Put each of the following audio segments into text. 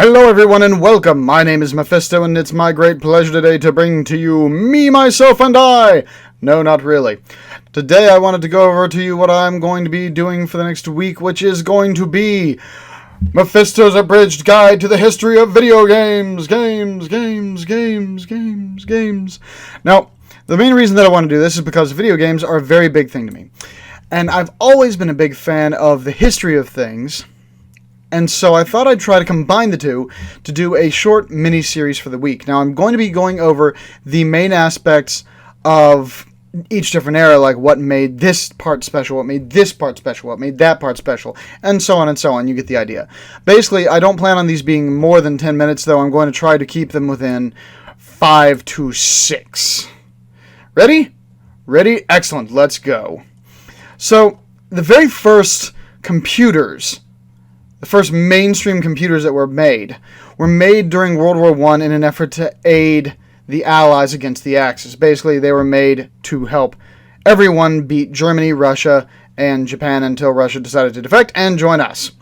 Hello everyone and welcome. My name is Mephisto and it's my great pleasure today to bring to you Me, Myself, and I. No, not really. Today I wanted to go over to you what I'm going to be doing for the next week, which is going to be Mephisto's Abridged Guide to the History of Video Games. Games. Now, the main reason that I want to do this is because video games are a very big thing to me. And I've always been a big fan of the history of things. And so I thought I'd try to combine the two to do a short mini-series for the week. Now, I'm going to be going over the main aspects of each different era, like what made this part special, what made this part special, what made that part special, and so on and so on. You get the idea. Basically, I don't plan on these being more than 10 minutes, though. I'm going to try to keep them within 5 to 6. Ready? Ready? Excellent. Let's go. So, the very first computers... The first mainstream computers that were made during World War I in an effort to aid the Allies against the Axis. Basically, they were made to help everyone beat Germany, Russia, and Japan until Russia decided to defect and join us.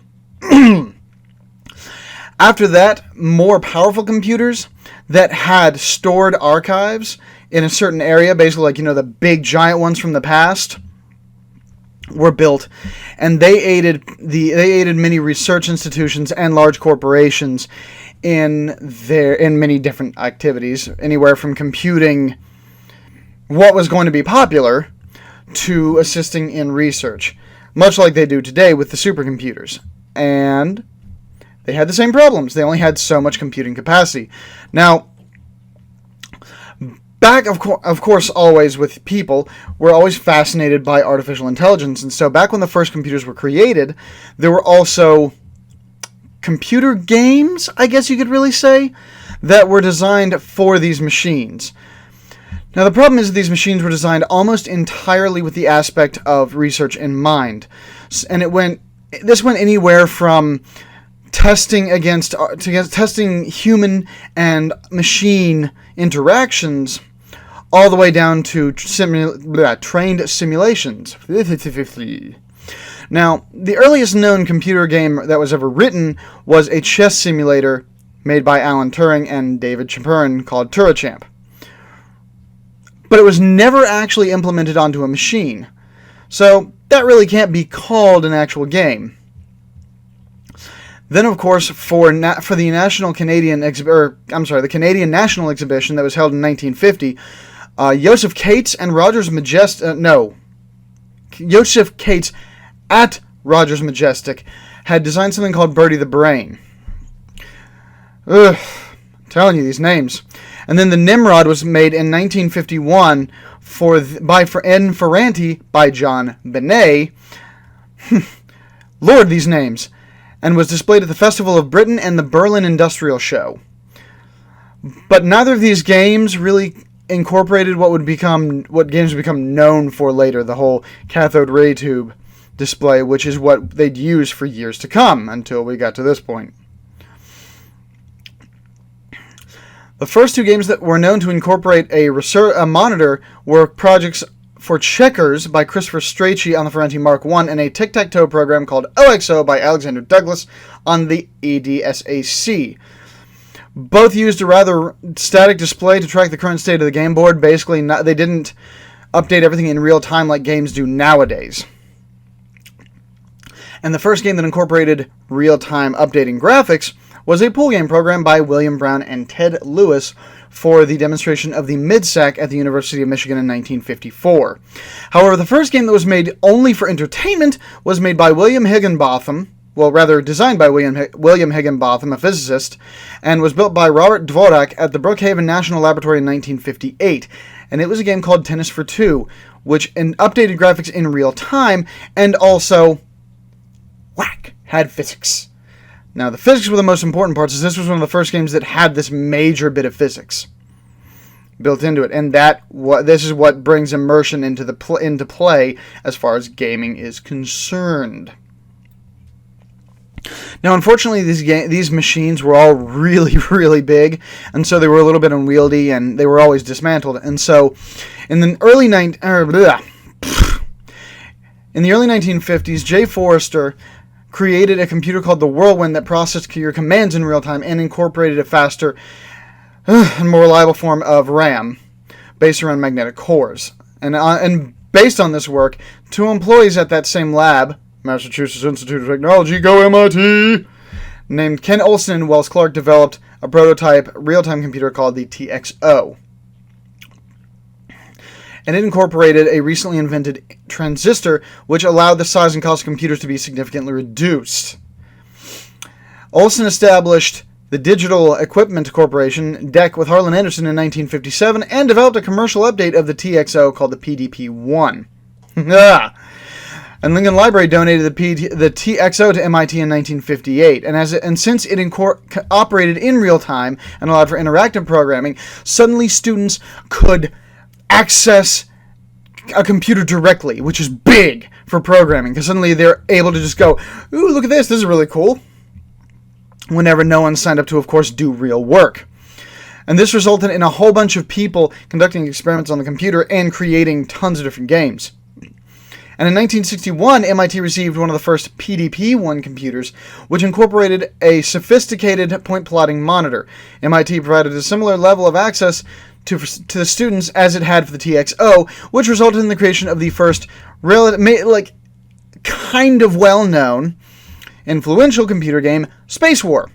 After that, more powerful computers that had stored archives in a certain area, basically like, the big giant ones from the past, were built, and they aided many research institutions and large corporations in many different activities, anywhere from computing what was going to be popular to assisting in research, much like they do today with the supercomputers. And they had the same problems. They only had so much computing capacity. Now, back, of course, always with people, we're always fascinated by artificial intelligence. And so back when the first computers were created, there were also computer games, I guess you could really say, that were designed for these machines. Now, the problem is that these machines were designed almost entirely with the aspect of research in mind. And this went anywhere from testing testing human and machine interactions all the way down to trained simulations. Now, the earliest known computer game that was ever written was a chess simulator made by Alan Turing and David Chapin called Turochamp. But it was never actually implemented onto a machine. So that really can't be called an actual game. Then, of course, for the the Canadian National Exhibition that was held in 1950, Joseph Cates and Joseph Cates at Rogers Majestic had designed something called Birdie the Brain. Ugh, I'm telling you these names. And then the Nimrod was made in 1951 by Ferranti by John Benet. Lord, these names. And was displayed at the Festival of Britain and the Berlin Industrial Show. But neither of these games really incorporated what games would become known for later, the whole cathode ray tube display, which is what they'd use for years to come until we got to this point. The first two games that were known to incorporate a monitor were projects for Checkers by Christopher Strachey on the Ferranti Mark I and a tic-tac-toe program called OXO by Alexander Douglas on the EDSAC. Both used a rather static display to track the current state of the game board. Basically, they didn't update everything in real time like games do nowadays. And the first game that incorporated real-time updating graphics was a pool game program by William Brown and Ted Lewis for the demonstration of the MidSAC at the University of Michigan in 1954. However, the first game that was made only for entertainment was made by William Higginbotham, designed by William Higginbotham, a physicist, and was built by Robert Dvorak at the Brookhaven National Laboratory in 1958. And it was a game called Tennis for Two, which updated graphics in real time and also, had physics. Now, the physics were the most important parts, as this was one of the first games that had this major bit of physics built into it, and this is what brings immersion into play as far as gaming is concerned. Now, unfortunately, these machines were all really, really big, and so they were a little bit unwieldy, and they were always dismantled. And so, in the early 1950s, Jay Forrester created a computer called the Whirlwind that processed your commands in real time and incorporated a faster and more reliable form of RAM based around magnetic cores. And based on this work, 2 employees at that same lab, Massachusetts Institute of Technology, go MIT, named Ken Olsen and Wells Clark, developed a prototype real-time computer called the TXO. And it incorporated a recently invented transistor, which allowed the size and cost of computers to be significantly reduced. Olsen established the Digital Equipment Corporation, DEC, with Harlan Anderson in 1957, and developed a commercial update of the TXO called the PDP-1. And Lincoln Library donated the TXO to MIT in 1958, and since it operated in real time and allowed for interactive programming, suddenly students could access a computer directly, which is big for programming, because suddenly they're able to just go, ooh, look at this is really cool, whenever no one signed up to, of course, do real work. And this resulted in a whole bunch of people conducting experiments on the computer and creating tons of different games. And in 1961, MIT received one of the first PDP-1 computers, which incorporated a sophisticated point plotting monitor. MIT provided a similar level of access to the students as it had for the TXO, which resulted in the creation of the first kind of well-known, influential computer game, Space War.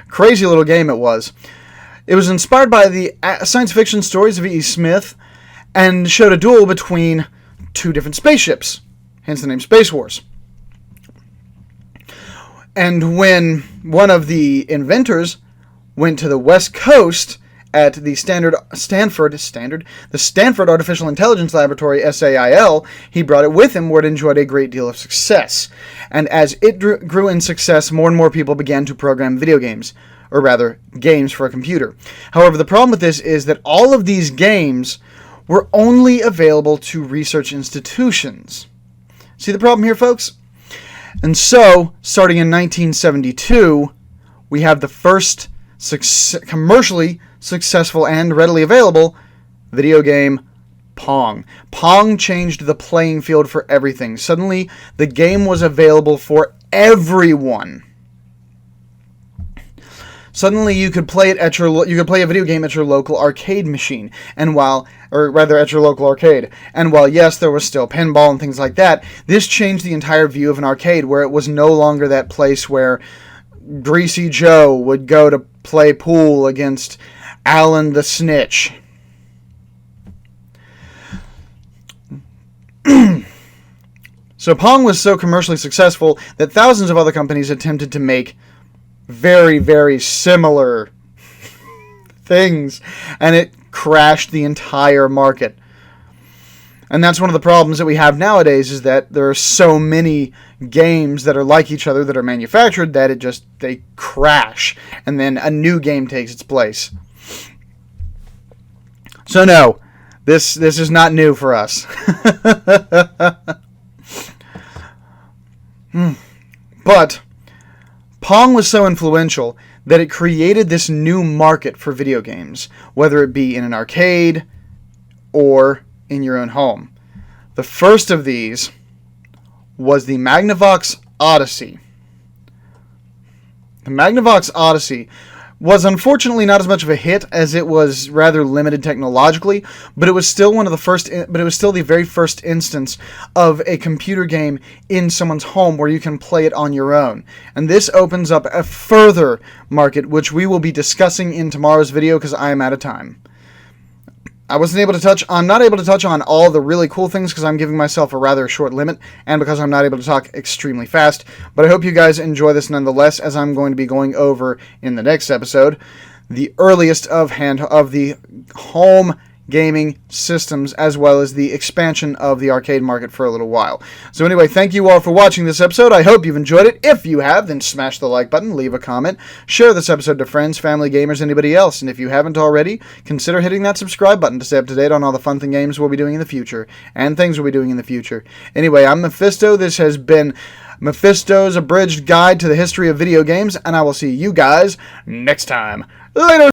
Crazy little game it was. It was inspired by the science fiction stories of E. Smith, and showed a duel between 2 different spaceships, hence the name Space Wars. And when one of the inventors went to the West Coast at the Stanford Artificial Intelligence Laboratory, SAIL, he brought it with him, where it enjoyed a great deal of success. And as it grew in success, more and more people began to program video games, or rather, games for a computer. However, the problem with this is that all of these games were only available to research institutions. See the problem here, folks? And so, starting in 1972, we have the first commercially successful and readily available video game, Pong. Pong changed the playing field for everything. Suddenly, the game was available for everyone. Suddenly, you could play it at you could play a video game at your local arcade machine, at your local arcade. And while yes, there was still pinball and things like that, this changed the entire view of an arcade, where it was no longer that place where Greasy Joe would go to play pool against Alan the Snitch. So Pong was so commercially successful that thousands of other companies attempted to make very, very similar things, and it crashed the entire market. And that's one of the problems that we have nowadays, is that there are so many games that are like each other that are manufactured that they crash, and then a new game takes its place. So no, this is not new for us. But Pong was so influential that it created this new market for video games, whether it be in an arcade or in your own home. The first of these was the Magnavox Odyssey. The Magnavox Odyssey was unfortunately not as much of a hit, as it was rather limited technologically, but it was still the very first instance of a computer game in someone's home where you can play it on your own. And this opens up a further market, which we will be discussing in tomorrow's video, because I am out of time. I'm not able to touch on all the really cool things, because I'm giving myself a rather short limit, and because I'm not able to talk extremely fast. But I hope you guys enjoy this nonetheless, as I'm going to be going over in the next episode the earliest of the home gaming systems, as well as the expansion of the arcade market for a little while. So anyway, thank you all for watching this episode. I hope you've enjoyed it. If you have, then smash the like button, leave a comment, share this episode to friends, family, gamers, anybody else. And if you haven't already, consider hitting that subscribe button to stay up to date on all the fun games we'll be doing in the future, and things we'll be doing in the future. Anyway, I'm Mephisto. This has been Mephisto's Abridged Guide to the History of Video Games, and I will see you guys next time. Later!